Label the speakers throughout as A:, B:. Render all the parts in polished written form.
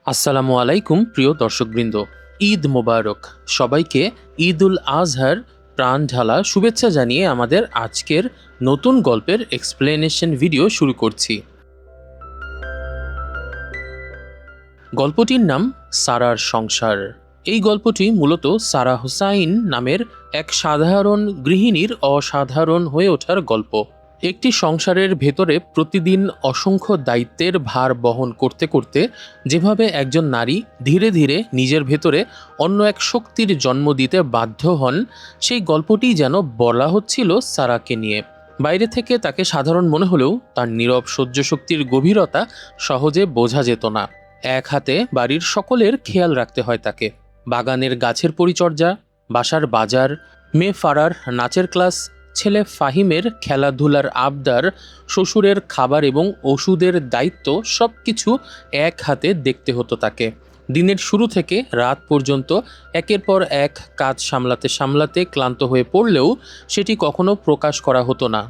A: আসসালামু আলাইকুম প্রিয় দর্শকবৃন্দ। ঈদ মোবারক। সবাইকে ঈদ উল আজহার প্রাণ ঢালা শুভেচ্ছা জানিয়ে আমাদের আজকের নতুন গল্পের এক্সপ্লেনেশন ভিডিও শুরু করছি। গল্পটির নাম সারার সংসার। এই গল্পটি মূলত সারা হুসাইন নামের এক সাধারণ গৃহিণীর অসাধারণ হয়ে ওঠার গল্প। একটি সংসারের ভেতরে প্রতিদিন অসংখ্য দায়িত্বের ভার বহন করতে করতে যেভাবে একজন নারী ধীরে ধীরে নিজের ভেতরে অন্য এক শক্তির জন্ম দিতে বাধ্য হন, সেই গল্পটি যেন বলা হচ্ছিল সারাকে নিয়ে। বাইরে থেকে তাকে সাধারণ মনে হলেও তার নীরব সহ্য শক্তির গভীরতা সহজে বোঝা যেত না। এক হাতে বাড়ির সকলের খেয়াল রাখতে হয় তাকে। বাগানের গাছের পরিচর্যা, বাসার বাজার, মেয়ে ফারার নাচের ক্লাস, ছেলে ফাহিমের খেলাধুলার আবদার, শ্বশুরের খাবার এবং ওষুধের দায়িত্ব সব কিছু এক হাতে দেখতে হতো তাকে। দিনের শুরু থেকে রাত পর্যন্ত একের পর এক কাজ সামলাতে সামলাতে ক্লান্ত হয়ে পড়লেও সেটি কখনো প্রকাশ করা হতো না।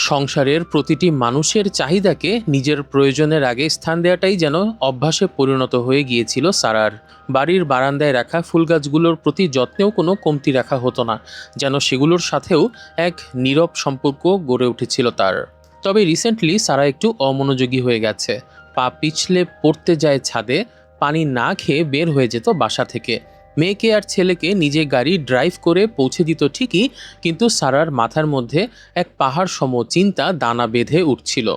A: সংসারের প্রতিটি মানুষের চাহিদাকে নিজের প্রয়োজনের আগে স্থান দেওয়াটাই যেন অভ্যাসে পরিণত হয়ে গিয়েছিল সারার। বাড়ির বারান্দায় রাখা ফুলগাছগুলোর প্রতি যত্নেও কোনো কমতি রাখা হতো না, যেন সেগুলোর সাথেও এক নীরব সম্পর্ক গড়ে উঠেছিল তার। তবে রিসেন্টলি সারা একটু অমনোযোগী হয়ে গেছে। পা পিছলে পড়তে যায় ছাদে, পানি না খেয়ে বের হয়ে যেত বাসা থেকে। মেয়েকে আর ছেলেকে নিজে গাড়ি ড্রাইভ করে পৌঁছে দিত ঠিকই, কিন্তু সারার মাথার মধ্যে এক পাহাড় সম চিন্তা দানা বেঁধে উঠছিল।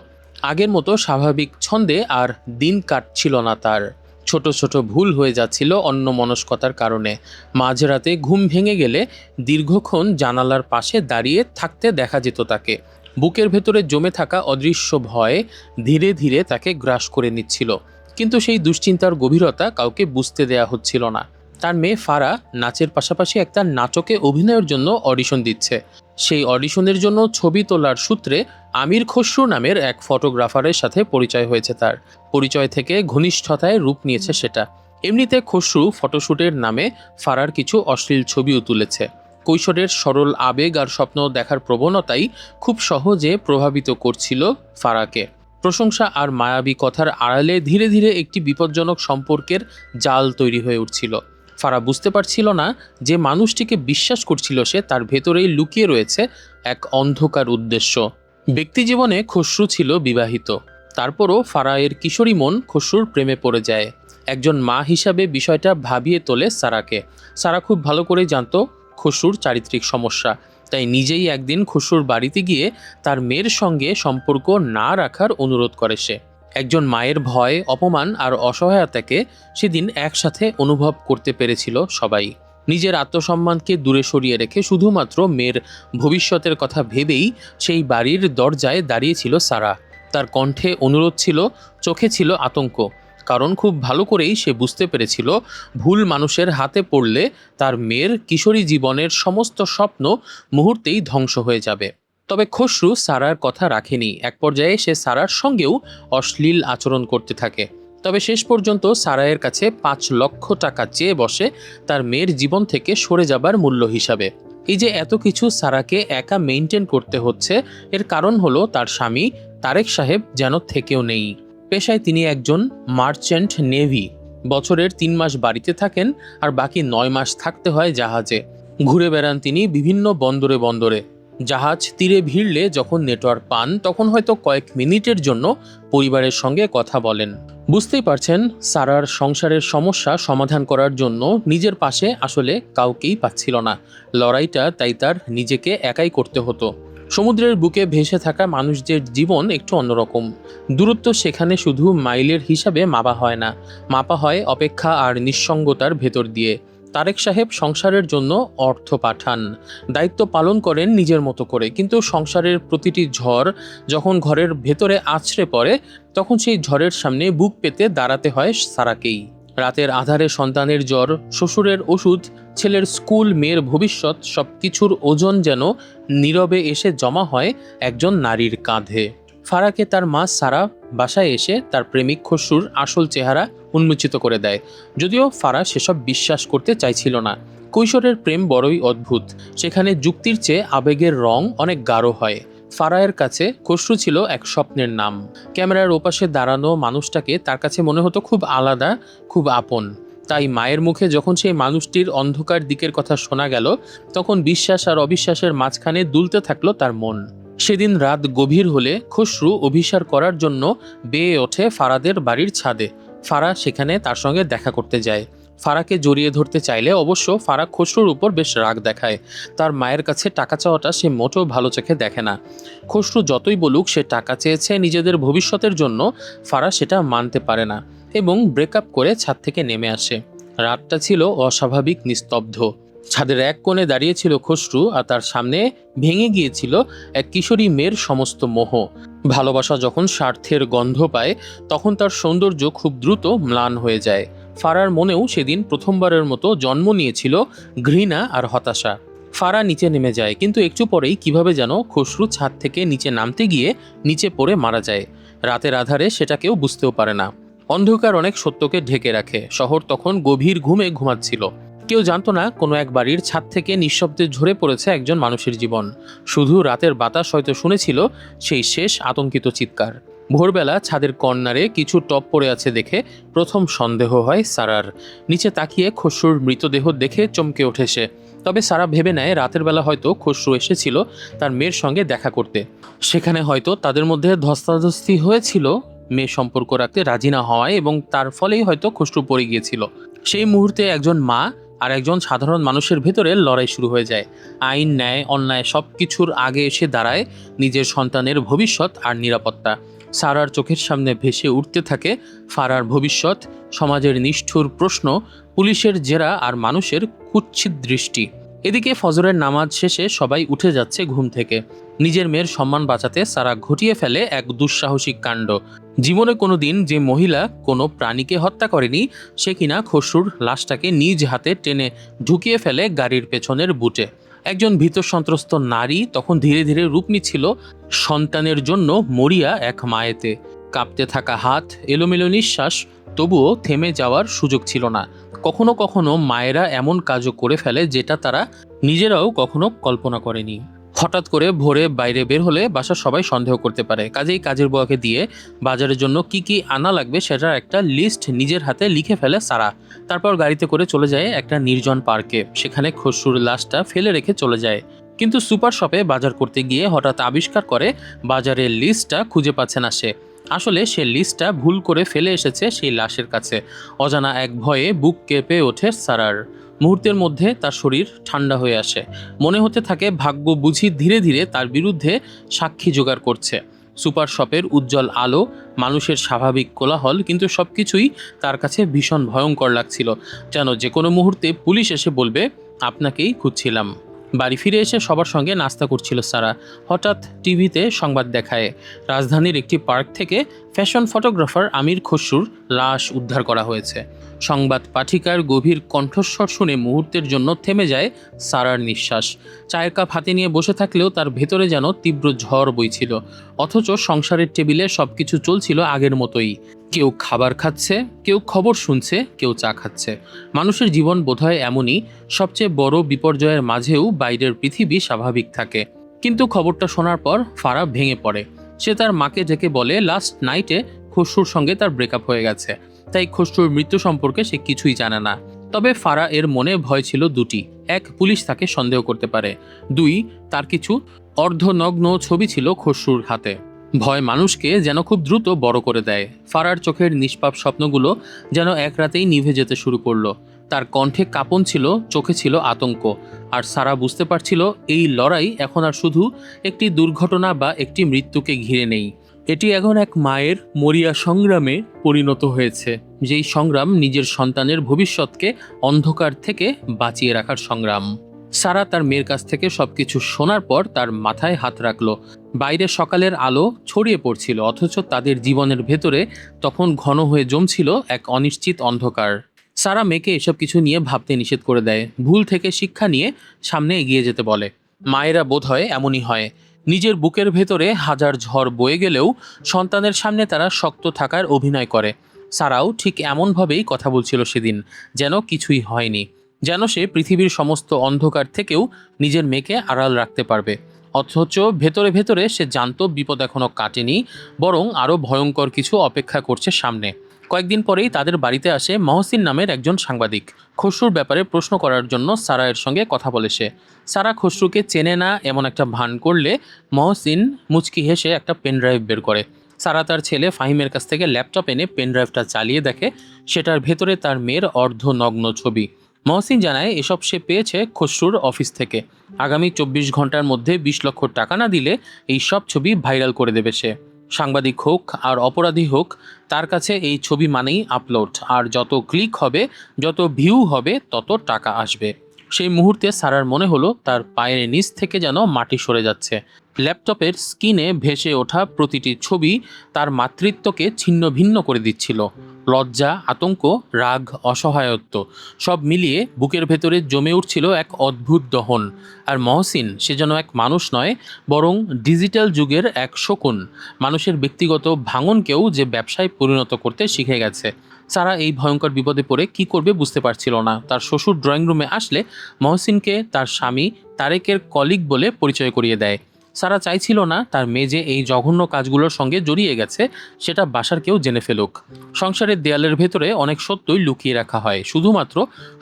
A: আগের মতো স্বাভাবিক ছন্দে আর দিন কাটছিল না তার। ছোট ছোট ভুল হয়ে যাচ্ছিল অন্যমনস্কতার কারণে। মাঝরাতে ঘুম ভেঙে গেলে দীর্ঘক্ষণ জানালার পাশে দাঁড়িয়ে থাকতে দেখা যেত তাকে। বুকের ভেতরে জমে থাকা অদৃশ্য ভয় ধীরে ধীরে তাকে গ্রাস করে নিচ্ছিল, কিন্তু সেই দুশ্চিন্তার গভীরতা কাউকে বুঝতে দেয়া হচ্ছিল না। তার মেয়ে ফারা নাচের পাশাপাশি একটা নাটকে অভিনয়ের জন্য অডিশন দিচ্ছে। সেই অডিশনের জন্য ছবি তোলার সূত্রে আমির খসরু নামের এক ফটোগ্রাফারের সাথে পরিচয় হয়েছে তার। পরিচয় থেকে ঘনিষ্ঠতায় রূপ নিয়েছে সেটা। এমনিতে খসরু ফটোশ্যুটের নামে ফারার কিছু অশ্লীল ছবিও তুলেছে। কৈশোরের সরল আবেগ আর স্বপ্ন দেখার প্রবণতাই খুব সহজে প্রভাবিত করছিল ফারাকে। প্রশংসা আর মায়াবী কথার আড়ালে ধীরে ধীরে একটি বিপজ্জনক সম্পর্কের জাল তৈরি হয়ে উঠছিল। ফারা বুঝতে পারছিল না যে মানুষটিকে বিশ্বাস করছিল সে, তার ভেতরেই লুকিয়ে রয়েছে এক অন্ধকার উদ্দেশ্য। ব্যক্তিজীবনে খসরু ছিল বিবাহিত, তারপরও ফারা এর কিশোরী মন খসরুর প্রেমে পড়ে যায়। একজন মা হিসাবে বিষয়টা ভাবিয়ে তোলে সারাকে। সারা খুব ভালো করেই জানতো খসরুর চারিত্রিক সমস্যা, তাই নিজেই একদিন খসরুর বাড়িতে গিয়ে তার মেয়ের সঙ্গে সম্পর্ক না রাখার অনুরোধ করে সে। একজন মায়ের ভয়, অপমান আর অসহায়তাকে সেদিন একসাথে অনুভব করতে পেরেছিল সবাই। নিজের আত্মসম্মানকে দূরে সরিয়ে রেখে শুধুমাত্র মেয়ের ভবিষ্যতের কথা ভেবেই সেই বাড়ির দরজায় দাঁড়িয়েছিল সারা। তার কণ্ঠে অনুরোধ ছিল, চোখে ছিল আতঙ্ক, কারণ খুব ভালো করেই সে বুঝতে পেরেছিল ভুল মানুষের হাতে পড়লে তার মেয়ের কিশোরী জীবনের সমস্ত স্বপ্ন মুহূর্তেই ধ্বংস হয়ে যাবে। তবে খসরু সারার কথা রাখেনি। এক পর্যায়ে সে সারার সঙ্গেও অশ্লীল আচরণ করতে থাকে। তবে শেষ পর্যন্ত সারায়ের কাছে 5 লক্ষ টাকা চেয়ে বসে তার মেয়ের জীবন থেকে সরে যাবার মূল্য হিসাবে। এই যে এত কিছু সারাকে একা মেইনটেইন করতে হচ্ছে, এর কারণ হলো তার স্বামী তারেক সাহেব যেন থেকেও নেই। পেশায় তিনি একজন মার্চেন্ট নেভি। বছরের 3 মাস বাড়িতে থাকেন আর বাকি 9 মাস থাকতে হয় জাহাজে। ঘুরে বেড়ান তিনি বিভিন্ন বন্দরে বন্দরে। জাহাজ তীরে ভিড়লে যখন নেটওয়ার্ক পান তখন হয়তো কয়েক মিনিটের জন্য পরিবারের সঙ্গে কথা বলেন। বুঝতেই পারছেন সারার সংসারের সমস্যা সমাধান করার জন্য নিজের পাশে আসলে কাউকেই পাচ্ছিল না। লড়াইটা তাই তার নিজেকে একাই করতে হতো। সমুদ্রের বুকে ভেসে থাকা মানুষদের জীবন একটু অন্যরকম। দূরত্ব সেখানে শুধু মাইলের হিসাবে মাপা হয় না, মাপা হয় অপেক্ষা আর নিঃসঙ্গতার ভেতর দিয়ে। তারেক সাহেব সংসারের জন্য অর্থ পাঠান, দায়িত্ব পালন করেন নিজের মতো করে, কিন্তু সংসারের প্রতিটি ঝড় যখন ঘরের ভেতরে আছড়ে পড়ে তখন সেই ঝড়ের সামনে বুক পেতে দাঁড়াতে হয় সারাকেই। রাতের আধারে সন্তানের জ্বর, শ্বশুরের ওষুধ, ছেলের স্কুল, মেয়ের ভবিষ্যৎ সব কিছুর ওজন যেন নীরবে এসে জমা হয় একজন নারীর কাঁধে। ফারাকে তার মা সারা বাসায় এসে তার প্রেমিক খসরুর আসল চেহারা উন্মোচিত করে দেয়, যদিও ফারা সেসব বিশ্বাস করতে চাইছিল না। কৈশোরের প্রেম বড়ই অদ্ভুত, সেখানে যুক্তির চেয়ে আবেগের রং অনেক গাঢ় হয়। ফারায়ের কাছে খসরু ছিল এক স্বপ্নের নাম। ক্যামেরার ওপাশে দাঁড়ানো মানুষটাকে তার কাছে মনে হতো খুব আলাদা, খুব আপন। তাই মায়ের মুখে যখন সেই মানুষটির অন্ধকার দিকের কথা শোনা গেল, তখন বিশ্বাস আর অবিশ্বাসের মাঝখানে দুলতে থাকলো তার মন। সেদিন রাত গভীর হলে খসরু অভিসার করার জন্য বেয়ে ওঠে ফারাদের বাড়ির ছাদে। ফারা সেখানে তার সঙ্গে দেখা করতে যায়। ফারাকে জড়িয়ে ধরতে চাইলে অবশ্য ফারা খসরুর উপর বেশ রাগ দেখায়। তার মায়ের কাছে টাকা চাওয়াটা সে মোটেও ভালো চোখে দেখে না। খসরু যতই বলুক সে টাকা চেয়েছে নিজেদের ভবিষ্যতের জন্য, ফারা সেটা মানতে পারে না এবং ব্রেকআপ করে ছাদ থেকে নেমে আসে। রাতটা ছিল অস্বাভাবিক নিস্তব্ধ। ছাদের এক কোণে দাঁড়িয়েছিল খসরু, আর তার সামনে ভেঙে গিয়েছিল এক কিশোরী মেয়ের সমস্ত মোহ। ভালোবাসা যখন স্বার্থের গন্ধ পায়, তখন তার সৌন্দর্য খুব দ্রুত ম্লান হয়ে যায়। ফারার মনেও সেদিন প্রথমবারের মতো জন্ম নিয়েছিল ঘৃণা আর হতাশা। ফারা নিচে নেমে যায়, কিন্তু একটু পরেই কিভাবে যেন খসরু ছাদ থেকে নিচে নামতে গিয়ে নিচে পড়ে মারা যায়। রাতের আধারে সেটা কেউ বুঝতেও পারে না। অন্ধকার অনেক সত্যকে ঢেকে রাখে। শহর তখন গভীর ঘুমে ঘুমাচ্ছিল। কেউ জানতো না কোনো এক বাড়ির ছাদ থেকে নিঃশব্দে ঝরে পড়েছে একজন মানুষের জীবন। শুধু রাতের বাতাস হয়তো শুনেছিল সেই শেষ আতঙ্কিত চিৎকার। ভোরবেলা ছাদের কর্নারে কিছু টপ পড়ে আছে দেখে প্রথম সন্দেহ হয় সারার। নিচে তাকিয়ে খসরুর মৃতদেহ দেখে চমকে ওঠে সে। তবে সারা ভেবে নেয় রাতের বেলা হয়তো খসরু এসেছিল তার মেয়ের সঙ্গে দেখা করতে। সেখানে হয়তো তাদের মধ্যে ধস্তাধস্তি হয়েছিল মেয়ে সম্পর্ক রাখতে রাজি না হওয়ায়, এবং তার ফলেই হয়তো খসরু পড়ে গিয়েছিল। সেই মুহূর্তে একজন মা আর একজন সাধারণ মানুষের ভেতরে লড়াই শুরু হয়ে যায়। আইন, ন্যায়, অন্যায় সব কিছুর আগে এসে দাঁড়ায় নিজের সন্তানের ভবিষ্যৎ আর নিরাপত্তা। সারার চোখের সামনে ভেসে উঠতে থাকে ফারার ভবিষ্যৎ, সমাজের নিষ্ঠুর প্রশ্ন, পুলিশের জেরা আর মানুষের কুৎসিত দৃষ্টি। এদিকে ফজরের নামাজ শেষে সবাই উঠে যাচ্ছে ঘুম থেকে। নিজের মেয়ের সম্মান বাঁচাতে সারা ঘটিয়ে ফেলে এক দুঃসাহসিক কাণ্ড। জীবনে কোনোদিন যে মহিলা কোনো প্রাণীকে হত্যা করেনি, সে কিনা খসরুর লাশটাকে নিজ হাতে টেনে ঢুকিয়ে ফেলে গাড়ির পেছনের বুটে। একজন ভীত সন্ত্রস্ত নারী তখন ধীরে ধীরে রূপ নিচ্ছিল সন্তানের জন্য মরিয়া এক মায়েতে। কাঁপতে থাকা হাত, এলোমেলো নিঃশ্বাস, তবুও থেমে যাওয়ার সুযোগ ছিল না। কখনো কখনো মায়েরা এমন কাজও করে ফেলে যেটা তারা নিজেরাও কখনো কল্পনা করেনি। হঠাৎ করে ভোরে বাইরে বের হলে বাসার সবাই সন্দেহ করতে পারে। কাজেই কাজের বুয়াকে দিয়ে বাজারের জন্য কি কি আনা লাগবে সেটার একটা লিস্ট নিজের হাতে লিখে ফেলে সারা। তারপর গাড়িতে করে চলে যায় একটা নির্জন পার্কে। সেখানে খসরুর লাশটা ফেলে রেখে চলে যায়। কিন্তু সুপার শপে বাজার করতে গিয়ে হঠাৎ আবিষ্কার করে বাজারের লিস্টটা খুঁজে পাচ্ছে না সে। আসলে সে লিস্টটা ভুল করে ফেলে এসেছে সেই লাশের কাছে। অজানা এক ভয়ে বুক কেঁপে ওঠে সারার। মুহূর্তের মধ্যে তার শরীর ঠান্ডা হয়ে আসে। মনে হতে থাকে ভাগ্য বুঝি ধীরে ধীরে তার বিরুদ্ধে সাক্ষী জোগাড় করছে। সুপার শপের উজ্জ্বল আলো, মানুষের স্বাভাবিক কোলাহল, কিন্তু সবকিছুই তার কাছে ভীষণ ভয়ঙ্কর লাগছিল। যেন যে কোনো মুহূর্তে পুলিশ এসে বলবে, আপনাকেই খুঁজছিলাম। বাড়ি ফিরে এসে সবার সঙ্গে নাস্তা করছিল সারা। হঠাৎ টিভিতে সংবাদ দেখায় রাজধানীর একটি পার্ক থেকে ফ্যাশন ফটোগ্রাফার আমির খসরুর লাশ উদ্ধার করা হয়েছে। সংবাদ পাঠিকার গভীর কণ্ঠস্বর শুনে মুহূর্তের জন্য থেমে যায় সারার নিঃশ্বাস। চায়ের কাপ হাতে নিয়ে বসে থাকলেও তার ভেতরে যেন তীব্র ঝড় বইছিল। অথচ সংসারের টেবিলে সবকিছু চলছিল আগের মতোই। কেউ খাবার খাচ্ছে, কেউ খবর শুনছে, কেউ চা খাচ্ছে। মানুষের জীবন বোধহয় এমনই, সবচেয়ে বড় বিপর্যয়ের মাঝেও বাইরের পৃথিবী স্বাভাবিক থাকে। কিন্তু খবরটা শোনার পর ফারা ভেঙে পড়ে। সে তার মাকে ডেকে বলে লাস্ট নাইটে খসরুর সঙ্গে তার ব্রেকআপ হয়ে গেছে, তাই খসরুর মৃত্যু সম্পর্কে সে কিছুই জানে না। তবে ফারা এর মনে ভয় ছিল দুটি: এক, পুলিশ তাকে সন্দেহ করতে পারে; দুই, তার কিছু অর্ধনগ্ন ছবি ছিল খসরুর হাতে। ভয় মানুষকে যেন খুব দ্রুত বড় করে দেয়। ফারার চোখের নিষ্পাপ স্বপ্নগুলো যেন এক রাতেই নিভে যেতে শুরু করলো। তার কণ্ঠে কাঁপন ছিল, চোখে ছিল আতঙ্ক। আর সারা বুঝতে পারছিল এই লড়াই এখন আর শুধু একটি দুর্ঘটনা বা একটি মৃত্যুকে ঘিরে নেই। এটি এখন এক মায়ের মরিয়া সংগ্রামে পরিণত হয়েছে, যেই সংগ্রাম নিজের সন্তানের ভবিষ্যৎকে অন্ধকার থেকে বাঁচিয়ে রাখার সংগ্রাম। সারা তার মেয়ের কাছ থেকে সবকিছু শোনার পর তার মাথায় হাত রাখলো। বাইরে সকালের আলো ছড়িয়ে পড়ছিল, অথচ তাদের জীবনের ভেতরে তখন ঘন হয়ে জমছিল এক অনিশ্চিত অন্ধকার। সারা মেয়েকে এসব কিছু নিয়ে ভাবতে নিষেধ করে দেয়। ভুল থেকে শিক্ষা নিয়ে সামনে এগিয়ে যেতে বলে। মায়েরা বোধহয় এমনই হয়, নিজের বুকের ভেতরে হাজার ঝড় বয়ে গেলেও সন্তানের সামনে তারা শক্ত থাকার অভিনয় করে। সারাও ঠিক এমনভাবেই কথা বলছিল সেদিন, যেন কিছুই হয়নি, যেন সে পৃথিবীর সমস্ত অন্ধকার থেকেও নিজের মেয়েকে আড়াল রাখতে পারবে। অথচ ভেতরে ভেতরে সে জানতো বিপদ এখনো কাটেনি, বরং আরও ভয়ঙ্কর কিছু অপেক্ষা করছে সামনে। কয়েকদিন পরেই তাদের বাড়িতে আসে মহসিন নামের একজন সাংবাদিক। খসরুর ব্যাপারে প্রশ্ন করার জন্য সারায়ের সঙ্গে কথা বলে সে। সারা খসরুকে চেনে না এমন একটা ভান করলে মহসিন মুচকি হেসে একটা পেনড্রাইভ বের করে। সারা তার ছেলে ফাহিমের কাছ থেকে ল্যাপটপ এনে পেনড্রাইভটা চালিয়ে দেখে সেটার ভেতরে তার মেয়ের অর্ধনগ্ন ছবি। মহসিন জানায় এসব সে পেয়েছে খসরুর অফিস থেকে। আগামী 24 ঘন্টার মধ্যে 20 লক্ষ টাকা না দিলে এই সব ছবি ভাইরাল করে দেবে সে। সাংবাদিক হোক আর অপরাধী হোক, তার কাছে এই ছবি মানেই আপলোড, আর যত ক্লিক হবে, যত ভিউ হবে, তত টাকা আসবে। সেই মুহূর্তে সারার মনে হলো তার পায়ের নিচ থেকে যেন মাটি সরে যাচ্ছে। ল্যাপটপের স্ক্রিনে ভেসে ওঠা প্রতিটি ছবি তার মাতৃত্বকে ছিন্ন ভিন্ন করে দিচ্ছিল। লজ্জা, আতঙ্ক, রাগ, অসহায়ত্ব সব মিলিয়ে বুকের ভেতরে জমে উঠছিল এক অদ্ভুত দহন। আর মহসিন সে যেন এক মানুষ নয়, বরং ডিজিটাল যুগের এক শকুন, মানুষের ব্যক্তিগত ভাঙনকেও যে ব্যবসায় পরিণত করতে শিখে গেছে। সারা এই ভয়ঙ্কর বিপদে পড়ে কি করবে বুঝতে পারছিল না। তার শ্বশুর ড্রয়িং রুমে আসলে মহসিনকে তার স্বামী তারেকের কলিগ বলে পরিচয় করিয়ে দেয়। সারা চাইছিল না তার মেয়ে যে এই জঘন্য কাজগুলোর সঙ্গে জড়িয়ে গেছে সেটা বাসার কেউ জেনে ফেলুক। সংসারের দেয়ালের ভেতরে অনেক সত্যই লুকিয়ে রাখা হয় শুধুমাত্র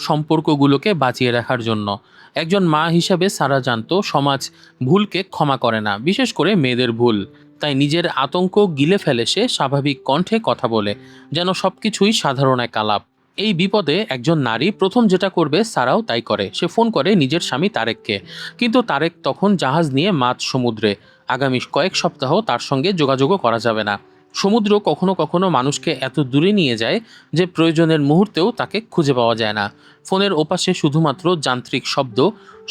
A: সম্পর্কগুলোকে বাঁচিয়ে রাখার জন্য। একজন মা হিসাবে সারা জানতো সমাজ ভুলকে ক্ষমা করে না, বিশেষ করে মেয়েদের ভুল। তাই নিজের আতঙ্ক গিলে ফেলে সে স্বাভাবিক কণ্ঠে কথা বলে, যেন সবকিছুই সাধারণ এক আলাপ। এই বিপদে একজন নারী প্রথম যেটা করবে সারাও তাই করে। সে ফোন করে নিজের স্বামী তারেককে, কিন্তু তারেক তখন জাহাজ নিয়ে মাঝ সমুদ্রে। আগামী কয়েক সপ্তাহ তার সঙ্গে যোগাযোগও করা যাবে না। সমুদ্র কখনো কখনো মানুষকে এত দূরে নিয়ে যায় যে প্রয়োজনের মুহূর্তেও তাকে খুঁজে পাওয়া যায় না। ফোনের ওপাশে শুধুমাত্র যান্ত্রিক শব্দ,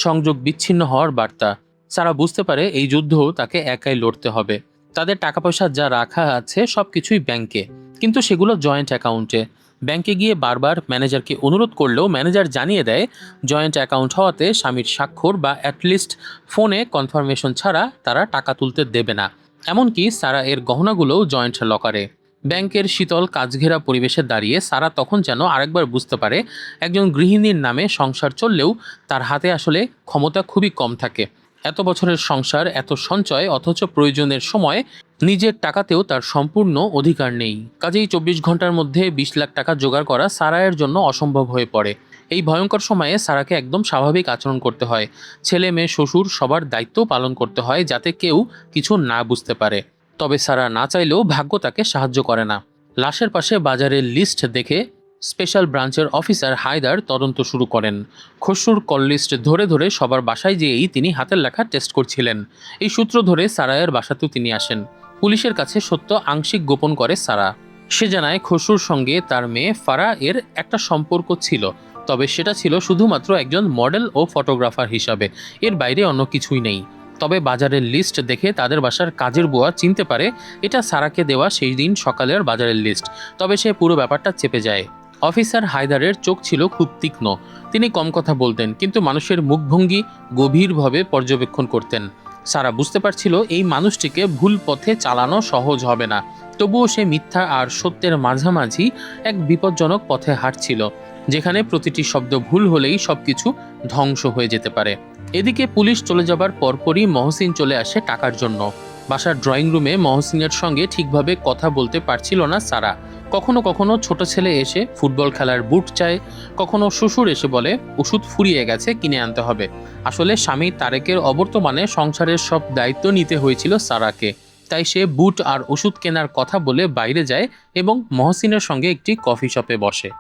A: সংযোগ বিচ্ছিন্ন হওয়ার বার্তা। সারা বুঝতে পারে এই যুদ্ধ তাকে একাই লড়তে হবে। তাদের টাকা পয়সা যা রাখা আছে সব কিছুই ব্যাংকে, কিন্তু সেগুলো জয়েন্ট অ্যাকাউন্টে। ব্যাংকে গিয়ে বারবার ম্যানেজারকে অনুরোধ করলেও ম্যানেজার জানিয়ে দেয় জয়েন্ট অ্যাকাউন্ট হওয়াতে স্বামীর স্বাক্ষর বা অ্যাটলিস্ট ফোনে কনফার্মেশন ছাড়া তারা টাকা তুলতে দেবে না। এমনকি সারা এর গহনাগুলোও জয়েন্ট লকারে। ব্যাংকের শীতল কাজঘেরা পরিবেশে দাঁড়িয়ে সারা তখন যেন আরেকবার বুঝতে পারে একজন গৃহিণীর নামে সংসার চললেও তার হাতে আসলে ক্ষমতা খুবই কম থাকে। এত বছরের সংসার, এত সঞ্চয়, অথচ প্রয়োজনের সময় নিজের টাকাতেও তার সম্পূর্ণ অধিকার নেই। কাজেই 24 ঘন্টার মধ্যে 20 লাখ টাকা জোগাড় করা সারায়ের জন্য অসম্ভব হয়ে পড়ে। এই ভয়ঙ্কর সময়ে সারাকে একদম স্বাভাবিক আচরণ করতে হয়। ছেলে মেয়ে শ্বশুর সবার দায়িত্ব পালন করতে হয় যাতে কেউ কিছু না বুঝতে পারে। তবে সারা না চাইলেও ভাগ্য তাকে সাহায্য করে না। লাশের পাশে বাজারের লিস্ট দেখে স্পেশাল ব্রাঞ্চের অফিসার হায়দার তদন্ত শুরু করেন। খসরুর কল লিস্ট ধরে ধরে সবার বাসায় যেয়েই তিনি হাতের লেখা টেস্ট করছিলেন। এই সূত্র ধরে সারায়ের বাসাতেও তিনি আসেন। পুলিশের কাছে সত্য আংশিক গোপন করে সারা। সে জানায় খসরুর সঙ্গে তার মেয়ে ফারা এর একটা সম্পর্ক ছিল, তবে সেটা ছিল শুধুমাত্র একজন মডেল ও ফটোগ্রাফার হিসাবে, এর বাইরে অন্য কিছুই নেই। তবে বাজারের লিস্ট দেখে তাদের বাসার কাজের বুয়া চিনতে পারে এটা সারাকে দেওয়া সেই দিন সকালের বাজারের লিস্ট। তবে সে পুরো ব্যাপারটা চেপে যায়। অফিসার হায়দারের চোখ ছিল খুব তীক্ষ্ণ। তিনি কম কথা বলতেন, কিন্তু মানুষের মুখভঙ্গি গভীরভাবে পর্যবেক্ষণ করতেন। সারা বুঝতে পারছিল এই মানুষটিকে ভুল পথে চালানো সহজ হবে না। তবুও সে মিথ্যা আর সত্যের মাঝামাঝি এক বিপজ্জনক পথে হাঁটছিল, যেখানে প্রতিটি শব্দ ভুল হলেই সবকিছু ধ্বংস হয়ে যেতে পারে। এদিকে পুলিশ চলে যাবার পরপরই মহসিন চলে আসে টাকার জন্য। বাসার ড্রয়িং রুমে মহসিনের সঙ্গে ঠিকভাবে কথা বলতে পারছিল না সারা। কখনো কখনো ছোট ছেলে এসে ফুটবল খেলার বুট চায়, কখনো শ্বশুর এসে বলে ওষুধ ফুরিয়ে গেছে, কিনে আনতে হবে। আসলে স্বামী তারেকের অবর্তমানে সংসারের সব দায়িত্ব নিতে হয়েছিল সারাকে। তাই সে বুট আর ওষুধ কেনার কথা বলে বাইরে যায় এবং মহসিনের সঙ্গে একটি কফি শপে বসে।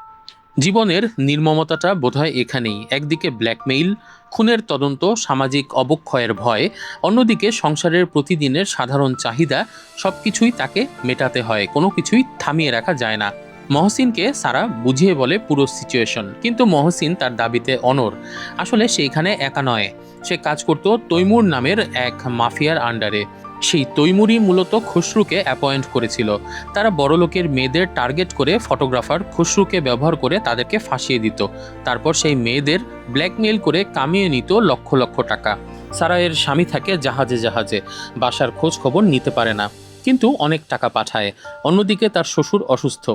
A: জীবনের নির্মমতাটা বোধহয় এখানেই। একদিকে ব্ল্যাকমেইল, খুনের তদন্ত, সামাজিক অবক্ষয়ের ভয়, অন্যদিকে সংসারের প্রতিদিনের সাধারণ চাহিদা, সবকিছুই তাকে মেটাতে হয়, কোনো কিছুই থামিয়ে রাখা যায় না। মহসিনকে সারা বুঝিয়ে বলে পুরো সিচুয়েশন, কিন্তু মহসিন তার দাবিতে অনড়। আসলে সেইখানে একা নয়, সে কাজ করত তৈমুর নামের এক মাফিয়ার আন্ডারে। সেই তৈমুরই মূলত খসরুকে অ্যাপয়েন্ট করেছিল। তারা বড়লোকের মেয়েদের টার্গেট করে ফটোগ্রাফার খসরুকে ব্যবহার করে তাদেরকে ফাঁসিয়ে দিত। তারপর সেই মেয়েদের ব্ল্যাকমেইল করে কামিয়ে নিত লক্ষ লক্ষ টাকা। সারায়ের স্বামী থাকে জাহাজে জাহাজে, বাসার খোঁজ খবর নিতে পারে না, কিন্তু অনেক টাকা পাঠায়। অন্যদিকে তার শ্বশুর অসুস্থ,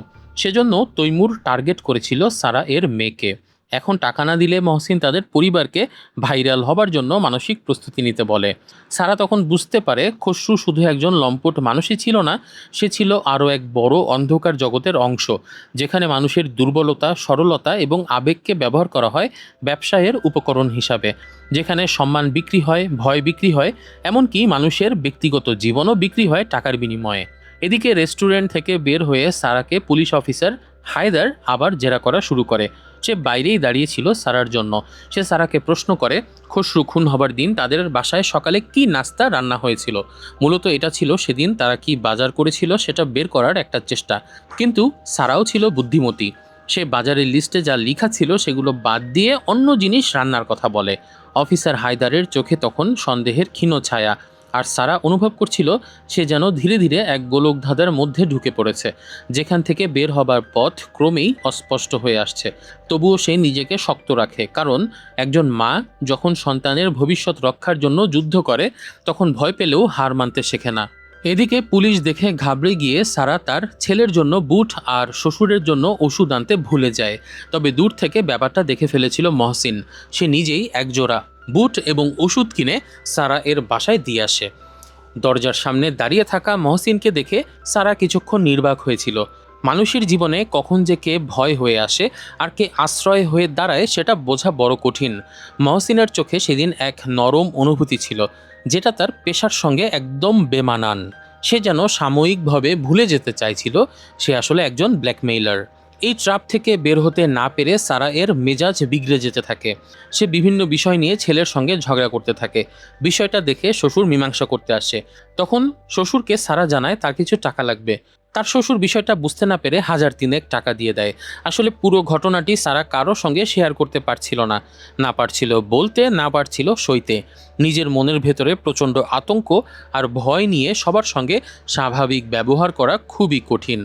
A: সেজন্য তৈমুর টার্গেট করেছিল সারা এর মেয়েকে। এখন টাকা না দিলে মহসিন তাদের পরিবারকে ভাইরাল হবার জন্য মানসিক প্রস্তুতি নিতে বলে। সারা তখন বুঝতে পারে খসরু শুধু একজন লম্পট মানুষই ছিল না, সে ছিল আরও এক বড় অন্ধকার জগতের অংশ, যেখানে মানুষের দুর্বলতা, সরলতা এবং আবেগকে ব্যবহার করা হয় ব্যবসায়ের উপকরণ হিসাবে, যেখানে সম্মান বিক্রি হয়, ভয় বিক্রি হয়, এমনকি মানুষের ব্যক্তিগত জীবনও বিক্রি হয় টাকার বিনিময়ে। এদিকে রেস্টুরেন্ট থেকে বের হয়ে সারাকে পুলিশ অফিসার হায়দার আবার জেরা করা শুরু করে। সে বাইরেই দাঁড়িয়ে ছিল সারার জন্য। সে সারাকে প্রশ্ন করে খসরু খুন হবার দিন তাদের বাসায় সকালে কি নাস্তা রান্না হয়েছিল। মূলত এটা ছিল সেদিন তারা কি বাজার করেছিল সেটা বের করার একটা চেষ্টা। কিন্তু সারাও ছিল বুদ্ধিমতী। সে বাজারের লিস্টে যা লেখা ছিল সেগুলো বাদ দিয়ে অন্য জিনিস রান্নার কথা বলে। অফিসার হায়দারের চোখে তখন সন্দেহের ক্ষীণ ছায়া, আর সারা অনুভব করছিল সে যেন ধীরে ধীরে এক গোলকধাঁধার মধ্যে ঢুকে পড়েছে, যেখান থেকে বের হবার পথ ক্রমেই অস্পষ্ট হয়ে আসছে। তবুও সে নিজেকে শক্ত রাখে, কারণ একজন মা যখন সন্তানের ভবিষ্যৎ রক্ষার জন্য যুদ্ধ করে তখন ভয় পেলেও হার মানতে শেখে না। এদিকে পুলিশ দেখে ঘাবড়ে গিয়ে সারা তার ছেলের জন্য বুট আর শ্বশুরের জন্য ওষুধ আনতে ভুলে যায়। তবে দূর থেকে ব্যাপারটা দেখে ফেলেছিল মহসিন। সে নিজেই একজোড়া বুট এবং ওষুধ কিনে সারা এর বাসায় দিয়ে আসে। দরজার সামনে দাঁড়িয়ে থাকা মহসিনকে দেখে সারা কিছুক্ষণ নির্বাক হয়েছিল। মানুষের জীবনে কখন যে কে ভয় হয়ে আসে আর কে আশ্রয় হয়ে দাঁড়ায় সেটা বোঝা বড় কঠিন। মহসিনের চোখে সেদিন এক নরম অনুভূতি ছিল, যেটা তার পেশার সঙ্গে একদম বেমানান। সে যেন সাময়িকভাবে ভুলে যেতে চাইছিল সে আসলে একজন ব্ল্যাকমেইলার। এই ট্র্যাপ থেকে বের হতে না পেরে সারা এর মেজাজ বিগড়ে যেতে থাকে। সে বিভিন্ন বিষয় নিয়ে ছেলের সঙ্গে ঝগড়া করতে থাকে। বিষয়টা দেখে শ্বশুর মীমাংসা করতে আসে। তখন শ্বশুরকে সারা জানায় তার কিছু টাকা লাগবে। তার শ্বশুর বিষয়টা বুঝতে না পেরে 1,000 টাকা দিয়ে দেয়। আসলে পুরো ঘটনাটি সারা কারো সঙ্গে শেয়ার করতে পারছিল না, না পারছিল বলতে, না পারছিল সইতে। নিজের মনের ভেতরে প্রচণ্ড আতঙ্ক আর ভয় নিয়ে সবার সঙ্গে স্বাভাবিক ব্যবহার করা খুবই কঠিন।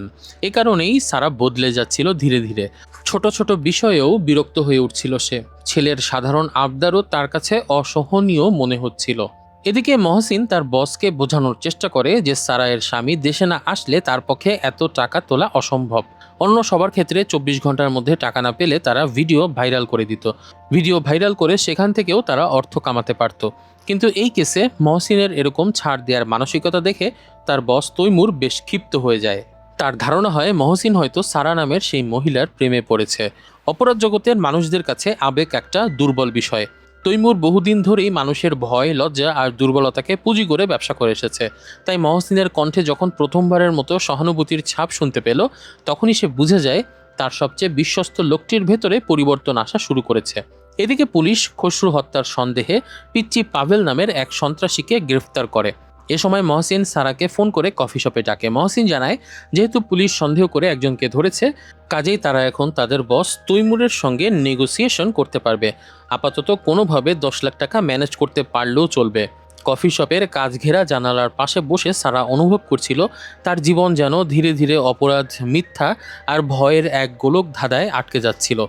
A: এ কারণেই সারা বদলে যাচ্ছিল ধীরে ধীরে। ছোট ছোট বিষয়েও বিরক্ত হয়ে উঠছিল সে। ছেলের সাধারণ আবদারও তার কাছে অসহনীয় মনে হচ্ছিল। এদিকে মহসিন তার বসকে বোঝানোর চেষ্টা করে যে সারায়ের স্বামী দেশে না আসলে তার পক্ষে এত টাকা তোলা অসম্ভব। অন্য সবার ক্ষেত্রে 24 ঘন্টার মধ্যে টাকা না পেলে তারা ভিডিও ভাইরাল করে দিত। ভিডিও ভাইরাল করে সেখান থেকেও তারা অর্থ কামাতে পারত। কিন্তু এই কেসে মহসিনের এরকম ছাড় দেওয়ার মানসিকতা দেখে তার বস তৈমুর বেশ ক্ষিপ্ত হয়ে যায়। তার ধারণা হয় মহসিন হয়তো সারা নামের সেই মহিলার প্রেমে পড়েছে। অপরাধ জগতের মানুষদের কাছে আবেগ একটা দুর্বল বিষয়। তৈমুর বহুদিন ধরেই মানুষের ভয়, লজ্জা আর দুর্বলতাকে পুঁজি করে ব্যবসা করে এসেছে। তাই মহসিনের কণ্ঠে যখন প্রথমবারের মতো সহানুভূতির ছাপ শুনতে পেল, তখনই সে বুঝে যায় তার সবচেয়ে বিশ্বস্ত লোকটির ভেতরে পরিবর্তন আসা শুরু করেছে। এদিকে পুলিশ খসরু হত্যার সন্দেহে পিচ্চি পাভেল নামের এক সন্ত্রাসীকে গ্রেফতার করে। এ সময় মহসিন সারাকে ফোন করে কফি শপে ডাকে। মহসিন জানায় যেহেতু পুলিশ সন্দেহ করে একজনকে ধরেছে, কাজেই তারা এখন তাদের বস তৈমুরের সঙ্গে নেগোসিয়েশন করতে পারবে। আপাতত কোনোভাবে 10 লাখ টাকা ম্যানেজ করতে পারলেও চলবে। কফি শপের কাজ ঘেরা জানালার পাশে বসে সারা অনুভব করছিল তার জীবন যেন ধীরে ধীরে অপরাধ, মিথ্যা আর ভয়ের এক গোলক ধাঁধায় আটকে যাচ্ছিল।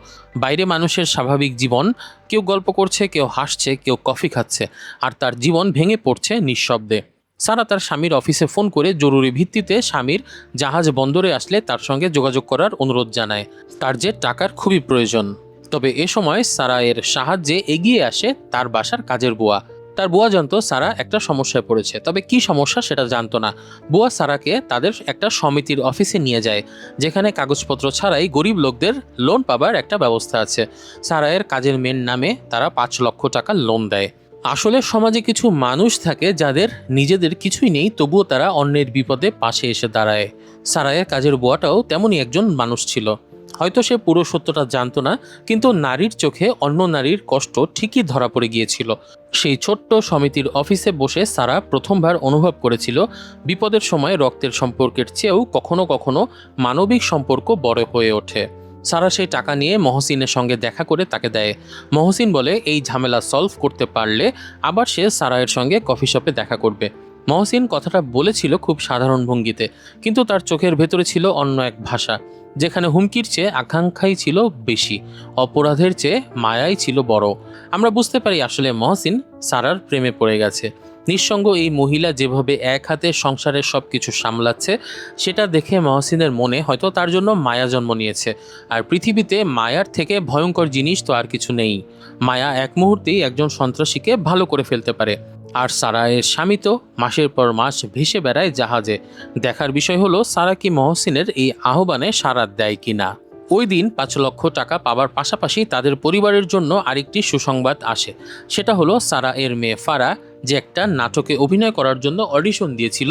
A: বাইরে মানুষের স্বাভাবিক জীবন, কেউ গল্প করছে, কেউ হাসছে, কেউ কফি খাচ্ছে, আর তার জীবন ভেঙে পড়ছে নিঃশব্দে। সারা তার স্বামীর অফিসে ফোন করে জরুরি ভিত্তিতে স্বামীর জাহাজ বন্দরে আসলে তার সঙ্গে যোগাযোগ করার অনুরোধ জানায়। তার যে টাকার খুবই প্রয়োজন। তবে এ সময় সারা এর সাহায্যে এগিয়ে আসে তার বাসার কাজের বুয়া। তার বুয়া জানতো সারা একটা সমস্যায় পড়েছে, তবে কি সমস্যা সেটা জানতো না। বুয়া সারাকে তাদের একটা সমিতির অফিসে নিয়ে যায়, যেখানে কাগজপত্র ছাড়াই গরিব লোকদের লোন পাবার একটা ব্যবস্থা আছে। সারায়ের কাজের মেন নামে তারা 5 লক্ষ টাকা লোন দেয়। আসলে সমাজে কিছু মানুষ থাকে যাদের নিজেদের কিছুই নেই, তবুও তারা অন্যের বিপদে পাশে এসে দাঁড়ায়। সারায়ের কাজের বুয়াটাও তেমনই একজন মানুষ ছিল। হয়তো সে পুরো সত্যটা জানতো না, কিন্তু নারীর চোখে অন্য নারীর কষ্ট ঠিকই ধরা পড়ে গিয়েছিল। সেই ছোট্ট সমিতির অফিসে বসে সারা প্রথমবার অনুভব করেছিল বিপদের সময় রক্তের সম্পর্কের চেয়েও কখনো কখনো মানবিক সম্পর্ক বড় হয়ে ওঠে। সারা সেই টাকা নিয়ে মহসিনের সঙ্গে দেখা করে তাকে দেয়। মহসিন বলে এই ঝামেলা সলভ করতে পারলে আবার সে সারায়ের সঙ্গে কফি শপে দেখা করবে। মহসিন কথাটা বলেছিল খুব সাধারণ ভঙ্গিতে, কিন্তু তার চোখের ভেতরে ছিল অন্য এক ভাষা, যেখানে হুমকির চেয়ে আকাঙ্ক্ষাই ছিল বেশি, অপরাধের চেয়ে মায়াই ছিল বড়। আমরা বুঝতে পারি আসলে মহসিন সারার প্রেমে পড়ে গেছে। নিঃসঙ্গ এই মহিলা যেভাবে এক হাতে সংসারের সব কিছু সামলাচ্ছে, সেটা দেখে মহসিনের মনে হয়তো তার জন্য মায়া জন্ম নিয়েছে। আর পৃথিবীতে মায়ার থেকে ভয়ঙ্কর জিনিস তো আর কিছু নেই। মায়া এক মুহূর্তেই একজন সন্ত্রাসীকে ভালো করে ফেলতে পারে। আর সারায়ের স্বামী তো মাসের পর মাস ভেসে বেড়ায় জাহাজে। দেখার বিষয় হলো সারা কি মহসিনের এই আহ্বানে সাড়া দেয় কিনা। ওই দিন ৫ লক্ষ টাকা পাবার পাশাপাশি তাদের পরিবারের জন্য আরেকটি সুসংবাদ আসে। সেটা হলো সারা এর মেয়ে ফারা, যে একটা নাটকে অভিনয় করার জন্য অডিশন দিয়েছিল,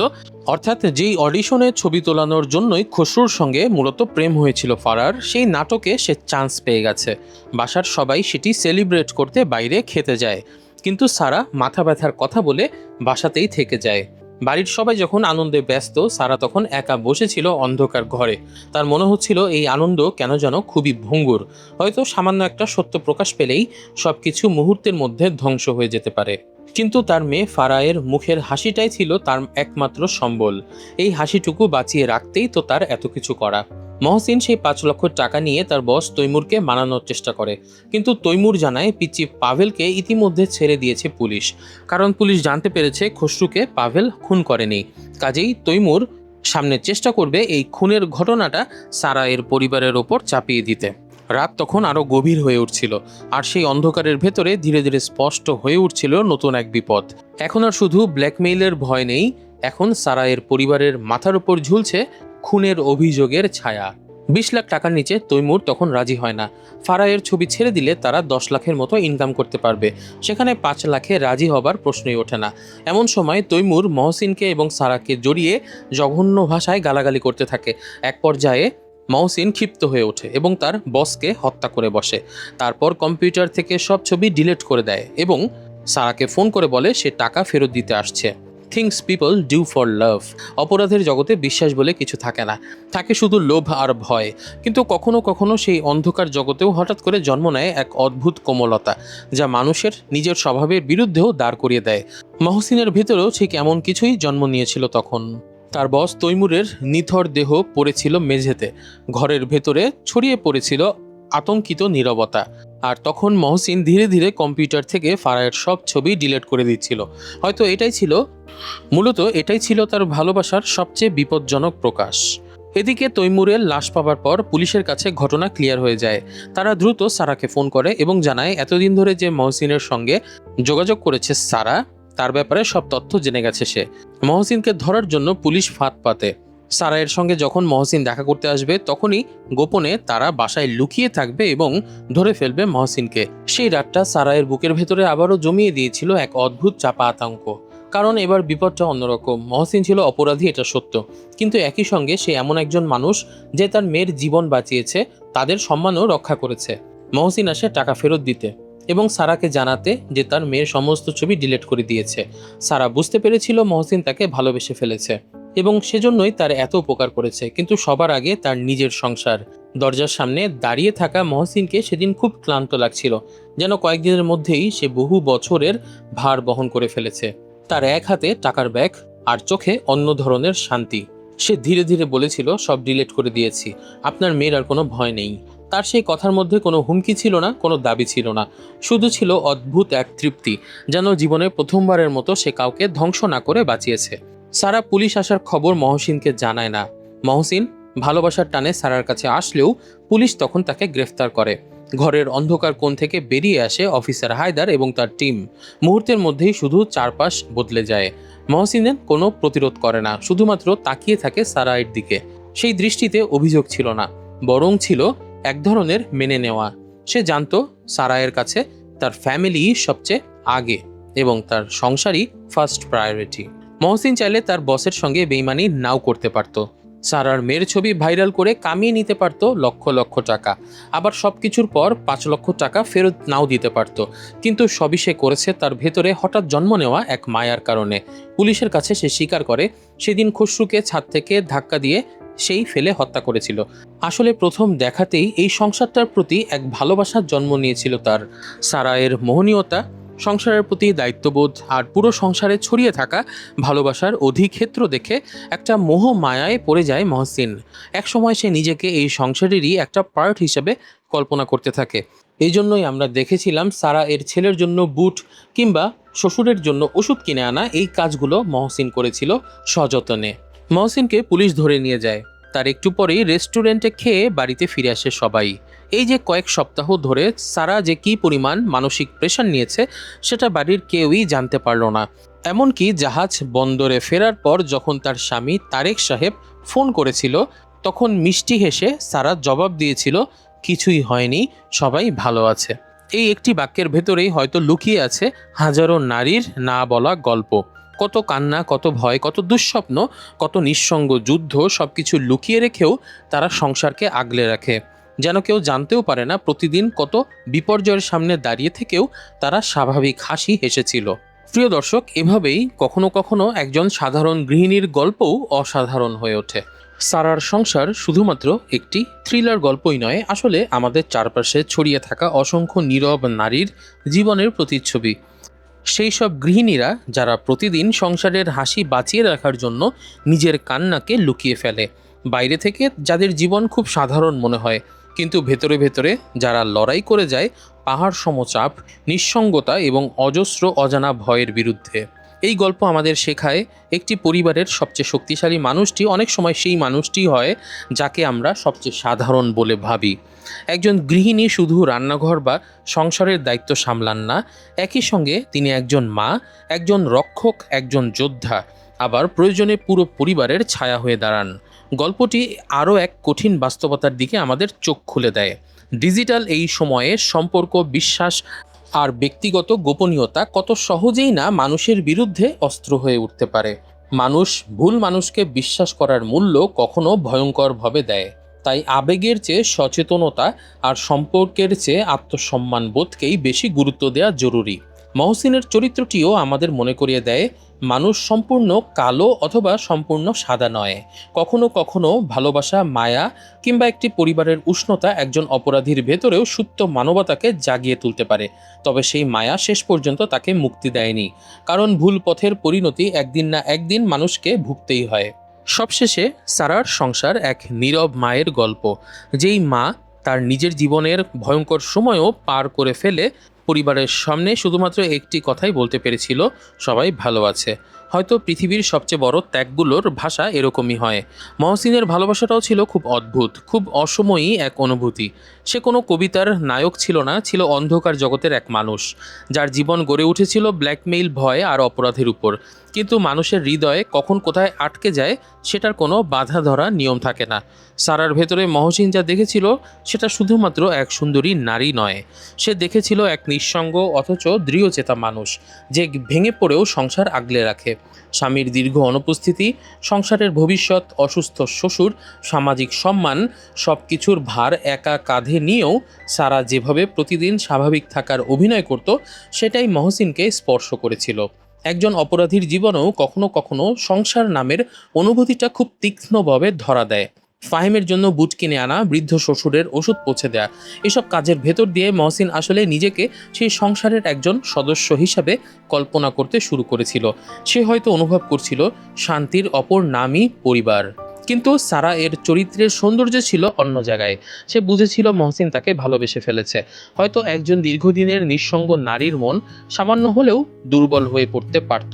A: অর্থাৎ যেই অডিশনে ছবি তোলানোর জন্যই খসরুর সঙ্গে মূলত প্রেম হয়েছিল ফারার, সেই নাটকে সে চান্স পেয়ে গেছে। বাসার সবাই সেটি সেলিব্রেট করতে বাইরে খেতে যায়, কিন্তু সারা মাথা ব্যথার কথা বলে বাসাতেই থেকে যায়। বাড়ির সবাই যখন আনন্দে ব্যস্ত, সারা তখন একা বসেছিল অন্ধকার ঘরে। তার মনে হচ্ছিল এই আনন্দ কেন যেন খুবই ভঙ্গুর। হয়তো সামান্য একটা সত্য প্রকাশ পেলেই সবকিছু মুহূর্তের মধ্যে ধ্বংস হয়ে যেতে পারে। কিন্তু তার মেয়ে ফারায়ের মুখের হাসিটাই ছিল তার একমাত্র সম্বল। এই হাসিটুকু বাঁচিয়ে রাখতেই তো তার এত কিছু করা। মহসিন সেই ৫ লক্ষ টাকা নিয়ে তার বস তৈমুরকে মানানোর চেষ্টা করে, কিন্তু তৈমুর জানায় পিচ্চি পাভেলকে ইতিমধ্যে ছেড়ে দিয়েছে পুলিশ, কারণ পুলিশ জানতে পেরেছে খসরুকে পাভেল খুন করেনি। কাজেই তৈমুর সামনে চেষ্টা করবে এই খুনের ঘটনাটা সারায়ের পরিবারের ওপর চাপিয়ে দিতে। রাত তখন আরও গভীর হয়ে উঠছিল, আর সেই অন্ধকারের ভেতরে ধীরে ধীরে স্পষ্ট হয়ে উঠছিল নতুন এক বিপদ। এখন আর শুধু ব্ল্যাকমেইলের ভয় নেই, এখন সারায়ের পরিবারের মাথার উপর ঝুলছে খুনের অভিযোগের ছায়া। ২০ লাখ টাকার নিচে তৈমুর তখন রাজি হয় না। ফারায়ের ছবি ছেড়ে দিলে তারা ১০ লাখের মতো ইনকাম করতে পারবে, সেখানে ৫ লাখে রাজি হবার প্রশ্নই ওঠে না। এমন সময় তৈমুর মহসিনকে এবং সারাকে জড়িয়ে জঘন্য ভাষায় গালাগালি করতে থাকে। এক পর্যায়ে মহসিন ক্ষিপ্ত হয়ে ওঠে এবং তার বসকে হত্যা করে বসে। তারপর কম্পিউটার থেকে সব ছবি ডিলিট করে দেয় এবং সারাকে ফোন করে বলে সে টাকা ফেরত দিতে আসছে। থিংস পিপল ডু ফর লাভ। অপরাধের জগতে বিশ্বাস বলে কিছু থাকে না, থাকে শুধু লোভ আর ভয়। কিন্তু কখনো কখনো সেই অন্ধকার জগতেও হঠাৎ করে জন্ম নেয় এক অদ্ভুত কোমলতা, যা মানুষের নিজের স্বভাবের বিরুদ্ধেও দাঁড় করিয়ে দেয়। মহসিনের ভেতরেও ঠিক এমন কিছুই জন্ম নিয়েছিল তখন। তার বস তৈমুরের নিথর দেহ পড়েছিল মেঝেতে, ঘরের ভেতরে ছড়িয়ে পড়েছিল আতঙ্কিত নীরবতা। আর তখন মহসিন ধীরে ধীরে কম্পিউটার থেকে ফারায়ের সব ছবি ডিলিট করে দিচ্ছিল। হয়তো মূলত এটাই ছিল তার ভালোবাসার সবচেয়ে বিপজ্জনক প্রকাশ। এদিকে তৈমুরের লাশ পাবার পর পুলিশের কাছে ঘটনা ক্লিয়ার হয়ে যায়। তারা দ্রুত সারাকে ফোন করে এবং জানায় এতদিন ধরে যে মহসিনের সঙ্গে যোগাযোগ করেছে সারা, তার ব্যাপারে সব তথ্য জেনে গেছে সে। মহসিনকে ধরার জন্য পুলিশ ফাঁদ পাতে। সারায়ের সঙ্গে যখন মহসিন দেখা করতে আসবে, তখনই গোপনে তারা বাসায় লুকিয়ে থাকবে এবং ধরে ফেলবে মহসিনকে। সেই রাতটা সারায়ের বুকের ভেতরে আবারও জমিয়ে দিয়েছিল এক অদ্ভুত চাপা আতঙ্ক। কারণ এবার বিপদটা অন্যরকম। মহসিন ছিল অপরাধী, এটা সত্য, কিন্তু একই সঙ্গে সে এমন একজন মানুষ যে তার মেয়ের জীবন বাঁচিয়েছে, তাদের সম্মানও রক্ষা করেছে। মহসিন আসে টাকা ফেরত দিতে এবং সারাকে জানাতে যে তার মেয়ের সমস্ত ছবি ডিলিট করে দিয়েছে। সারা বুঝতে পেরেছিল মহসিন তাকে ভালোবেসে ফেলেছে এবং সেজন্যই তার এত উপকার করেছে, কিন্তু সবার আগে তার নিজের সংসার। দরজার সামনে দাঁড়িয়ে থাকা মহসিনকে সেদিন খুব ক্লান্ত লাগছিল, যেন কয়েকদিনের মধ্যেই সে বহু বছরের ভার বহন করে ফেলেছে। তার এক হাতে টাকার ব্যাগ আর চোখে অন্য ধরনের শান্তি। সে ধীরে ধীরে বলেছিল, সব ডিলিট করে দিয়েছি, আপনার মেয়ের আর কোনো ভয় নেই। তার সেই কথার মধ্যে কোনো হুমকি ছিল না, কোনো দাবি ছিল না, শুধু ছিল অদ্ভুত এক তৃপ্তি, যেন জীবনে প্রথমবারের মতো সে কাউকে ধ্বংস না করে বাঁচিয়েছে। সারা পুলিশ আসার খবর মহসিনকে জানায় না। মহসিন ভালোবাসার টানে সারার কাছে আসলেও পুলিশ তখন তাকে গ্রেফতার করে। ঘরের অন্ধকার কোণ থেকে বেরিয়ে আসে অফিসার হায়দার এবং তার টিম। মুহূর্তের মধ্যেই শুধু চারপাশ বদলে যায়। মহসিনের কোনো প্রতিরোধ করে না, শুধুমাত্র তাকিয়ে থাকে সারায়ের দিকে। সেই দৃষ্টিতে অভিযোগ ছিল না, বরং ছিল এক ধরনের মেনে নেওয়া। সে জানতো সারায়ের কাছে তার ফ্যামিলি সবচেয়ে আগে এবং তার সংসারই ফার্স্ট প্রায়োরিটি। মহসিন চাইলে তার বসের সঙ্গে বেইমানি নাও করতে পারত। সারার মেয়ের ছবি ভাইরাল করে কামিয়ে নিতে পারত লক্ষ লক্ষ টাকা, আবার সবকিছুর পর ৫ লক্ষ টাকা ফেরত নাও দিতে পারত। কিন্তু সবই সে করেছে তার ভেতরে হঠাৎ জন্ম নেওয়া এক মায়ার কারণে। পুলিশের কাছে সে স্বীকার করে সেদিন খসরুকে ছাদ থেকে ধাক্কা দিয়ে সেই ফেলে হত্যা করেছিল। আসলে প্রথম দেখাতেই এই সংসারটার প্রতি এক ভালোবাসার জন্ম নিয়েছিল তার। সারায়ের মোহনীয়তা, সংসারের প্রতি দায়িত্ববোধ আর পুরো সংসারে ছড়িয়ে থাকা ভালোবাসার অধিক্ষেত্র দেখে একটা মোহ মায়ায় পড়ে যায় মহসিন। একসময় সে নিজেকে এই সংসারেরই একটা পার্ট হিসেবে কল্পনা করতে থাকে। এই জন্যই আমরা দেখেছিলাম সারা এর ছেলের জন্য বুট কিংবা শ্বশুরের জন্য ওষুধ কিনে আনা এই কাজগুলো মহসিন করেছিল সযত্নে। মহসিনকে পুলিশ ধরে নিয়ে যায়। তার একটু পরেই রেস্টুরেন্টে খেয়ে বাড়িতে ফিরে আসে সবাই। এই যে কয়েক সপ্তাহ ধরে সারা যে কী পরিমাণ মানসিক প্রেশার নিয়েছে সেটা বাড়ির কেউই জানতে পারল না। এমনকি জাহাজ বন্দরে ফেরার পর যখন তার স্বামী তারেক সাহেব ফোন করেছিল, তখন মিষ্টি হেসে সারা জবাব দিয়েছিল, কিছুই হয়নি, সবাই ভালো আছে। এই একটি বাক্যের ভেতরেই হয়তো লুকিয়ে আছে হাজারো নারীর না বলা গল্প। কত কান্না, কত ভয়, কত দুঃস্বপ্ন, কত নিঃসঙ্গ যুদ্ধ সবকিছু লুকিয়ে রেখেও তারা সংসারকে আগলে রাখে, যেন কেউ জানতেও পারে না প্রতিদিন কত বিপর্যয়ের সামনে দাঁড়িয়ে থেকেও তারা স্বাভাবিক হাসি হেসেছিল। প্রিয় দর্শক, এভাবেই কখনো কখনো একজন সাধারণ গৃহিণীর গল্পও অসাধারণ হয়ে ওঠে। সারার সংসার শুধুমাত্র একটি থ্রিলার গল্পই নয়, আসলে আমাদের চারপাশে ছড়িয়ে থাকা অসংখ্য নীরব নারীর জীবনের প্রতিচ্ছবি। সেই সব গৃহিণীরা যারা প্রতিদিন সংসারের হাসি বাঁচিয়ে রাখার জন্য নিজের কান্নাকে লুকিয়ে ফেলে। বাইরে থেকে যাদের জীবন খুব সাধারণ মনে হয়, কিন্তু ভেতরে ভেতরে যারা লড়াই করে যায় পাহাড় সমচাপ, নিঃসঙ্গতা এবং অজস্র অজানা ভয়ের বিরুদ্ধে। এই গল্প আমাদের শেখায় একটি পরিবারের সবচেয়ে শক্তিশালী মানুষটি অনেক সময় সেই মানুষটি হয় যাকে আমরা সবচেয়ে সাধারণ বলে ভাবি। একজন গৃহিণী শুধু রান্নাঘর বা সংসারের দায়িত্ব সামলান না, একই সঙ্গে তিনি একজন মা, একজন রক্ষক, একজন যোদ্ধা, আবার প্রয়োজনে পুরো পরিবারের ছায়া হয়ে দাঁড়ান। গল্পটি আরও এক কঠিন বাস্তবতার দিকে আমাদের চোখ খুলে দেয়। ডিজিটাল এই সময়ে সম্পর্ক, বিশ্বাস আর ব্যক্তিগত গোপনীয়তা কত সহজেই না মানুষের বিরুদ্ধে অস্ত্র হয়ে উঠতে পারে। ভুল মানুষকে বিশ্বাস করার মূল্য কখনো ভয়ঙ্করভাবে দেয়। তাই আবেগের চেয়ে সচেতনতা আর সম্পর্কের চেয়ে আত্মসম্মান বোধকেই বেশি গুরুত্ব দেওয়া জরুরি। মহসিনের চরিত্রটিও আমাদের মনে করিয়ে দেয় মানুষ সম্পূর্ণ কালো অথবা সম্পূর্ণ সাদা নয়। কখনো কখনো ভালোবাসা, মায়া কিংবা একটি পরিবারের উষ্ণতা একজন অপরাধীর ভেতরেও সুপ্ত মানবতাকে জাগিয়ে তুলতে পারে। তবে সেই মায়া শেষ পর্যন্ত তাকে মুক্তি দেয়নি, কারণ ভুল পথের পরিণতি একদিন না একদিন মানুষকে ভুগতেই হয়। সবশেষে সারার সংসার এক নীরব মায়ের গল্প, যেই মা তার নিজের জীবনের ভয়ঙ্কর সময়ও পার করে ফেলে পরিবারের সামনে শুধুমাত্র একটি কথাই বলতে পেরেছিল, সবাই ভালো আছে। হয়তো পৃথিবীর সবচেয়ে বড় ত্যাগগুলোর ভাষা এরকমই হয়। মহসিনের ভালোবাসাটাও ছিল খুব অদ্ভুত, খুব অসময়ী এক অনুভূতি। সে কোনো কবিতার নায়ক ছিল না, ছিল অন্ধকার জগতের এক মানুষ, যার জীবন গড়ে উঠেছিল ব্ল্যাকমেইল, ভয় আর অপরাধের উপর। কিন্তু মানুষের হৃদয়ে কখন কোথায় আটকে যায় সেটার কোনো বাধা ধরা নিয়ম থাকে না। সারার ভেতরে মহসিন যা দেখেছিল সেটা শুধুমাত্র এক সুন্দরী নারী নয়, সে দেখেছিল এক নিঃসঙ্গ অথচ দৃঢ়চেতা মানুষ, যে ভেঙে পড়েও সংসার আগলে রাখে। স্বামীর দীর্ঘ অনুপস্থিতি, সংসারের ভবিষ্যৎ, অসুস্থ শ্বশুর, সামাজিক সম্মান, সব কিছুর ভার একা কাঁধে নিয়েও সারা যেভাবে প্রতিদিন স্বাভাবিক থাকার অভিনয় করত, সেটাই মহসিনকে স্পর্শ করেছিল। একজন অপরাধীর জীবনেও কখনো কখনো সংসার নামের অনুভূতিটা খুব তীক্ষ্ণভাবে ধরা দেয়। ফাহিমের জন্য বুট কিনে আনা, বৃদ্ধ শ্বশুরের ওষুধ পৌঁছে দেয়া, এসব কাজের ভেতর দিয়ে মহসিন আসলে নিজেকে সেই সংসারের একজন সদস্য হিসাবে কল্পনা করতে শুরু করেছিল। সে হয়তো অনুভব করছিল শান্তির অপর নামই পরিবার। কিন্তু সারা এর চরিত্রের সৌন্দর্য ছিল অন্য জায়গায়। সে বুঝেছিল মহসিন তাকে ভালোবেসে ফেলেছে। হয়তো একজন দীর্ঘদিনের নিঃসঙ্গ নারীর মন সামান্য হলেও দুর্বল হয়ে পড়তে পারত,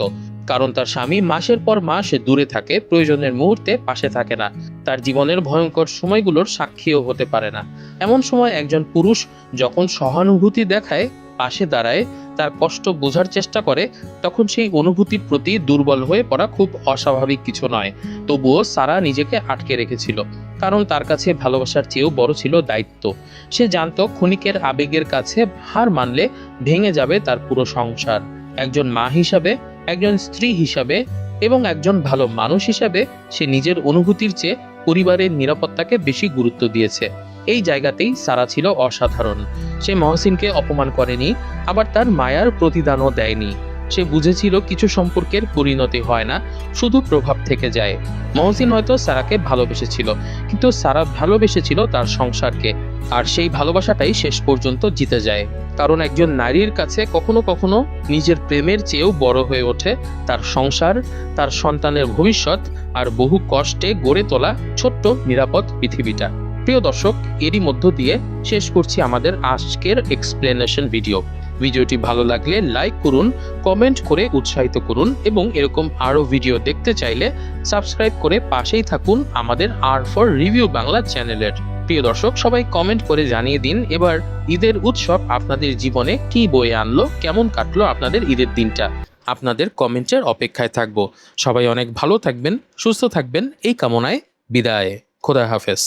A: কারণ তার স্বামী মাসের পর মাস দূরে থাকে, প্রয়োজনের মুহূর্তে পাশে থাকে না, তার জীবনের ভয়ঙ্কর সময়গুলোর সাক্ষীও হতে পারে না। এমন সময় একজন পুরুষ যখন সহানুভূতি দেখায়, পাশে দাঁড়ায়, তার কষ্ট বোঝার চেষ্টা করে, তখন সেই অনুভূতির প্রতি দুর্বল হয়ে পড়া খুব অস্বাভাবিক কিছু নয়। তবুও সারা নিজেকে আটকে রেখেছিল, কারণ তার কাছে ভালোবাসার চেয়েও বড় ছিল দায়িত্ব। সে জানত ক্ষণিকের আবেগের কাছে হার মানলে ভেঙে যাবে তার পুরো সংসার। একজন মা হিসাবে, একজন স্ত্রী হিসাবে এবং একজন ভালো মানুষ হিসাবে সে নিজের অনুভূতির চেয়ে পরিবারের নিরাপত্তাকে বেশি গুরুত্ব দিয়েছে। এই জায়গাতেই সারা ছিল অসাধারণ। সে মহসিনকে অপমান করেনি, আবার তার মায়ার প্রতিদানও দেয়নি। সে বুঝেছিল কিছু সম্পর্কের পরিণতি হয় না, শুধু প্রভাব থেকে যায়। মহসিন হয়তো সারাকে ভালোবেসেছিল, কিন্তু সারা ভালোবেসেছিল তার সংসারকে, আর সেই ভালোবাসাটাই শেষ পর্যন্ত জিতে যায়। কারণ একজন নারীর কাছে কখনো কখনো নিজের প্রেমের চেয়েও বড় হয়ে ওঠে তার সংসার, তার সন্তানের ভবিষ্যৎ আর বহু কষ্টে গড়ে তোলা ছোট্ট নিরাপদ পৃথিবীটা। প্রিয় দর্শক, এরই মধ্য দিয়ে শেষ করছি আমাদের আজকের এক্সপ্লেনেশন ভিডিওটি ভালো লাগলে লাইক করুন, কমেন্ট করে উৎসাহিত করুন এবং এরকম আরও ভিডিও দেখতে চাইলে সাবস্ক্রাইব করে পাশেই থাকুন আমাদের আর ফর রিভিউ বাংলা চ্যানেলের। প্রিয় দর্শক, সবাই কমেন্ট করে জানিয়ে দিন এবার ঈদের উৎসব আপনাদের জীবনে কি বয়ে আনলো, কেমন কাটলো আপনাদের ঈদের দিনটা। আপনাদের কমেন্টের অপেক্ষায় থাকবো। সবাই অনেক ভালো থাকবেন, সুস্থ থাকবেন এই কামনায় বিদায়। খোদা হাফেজ।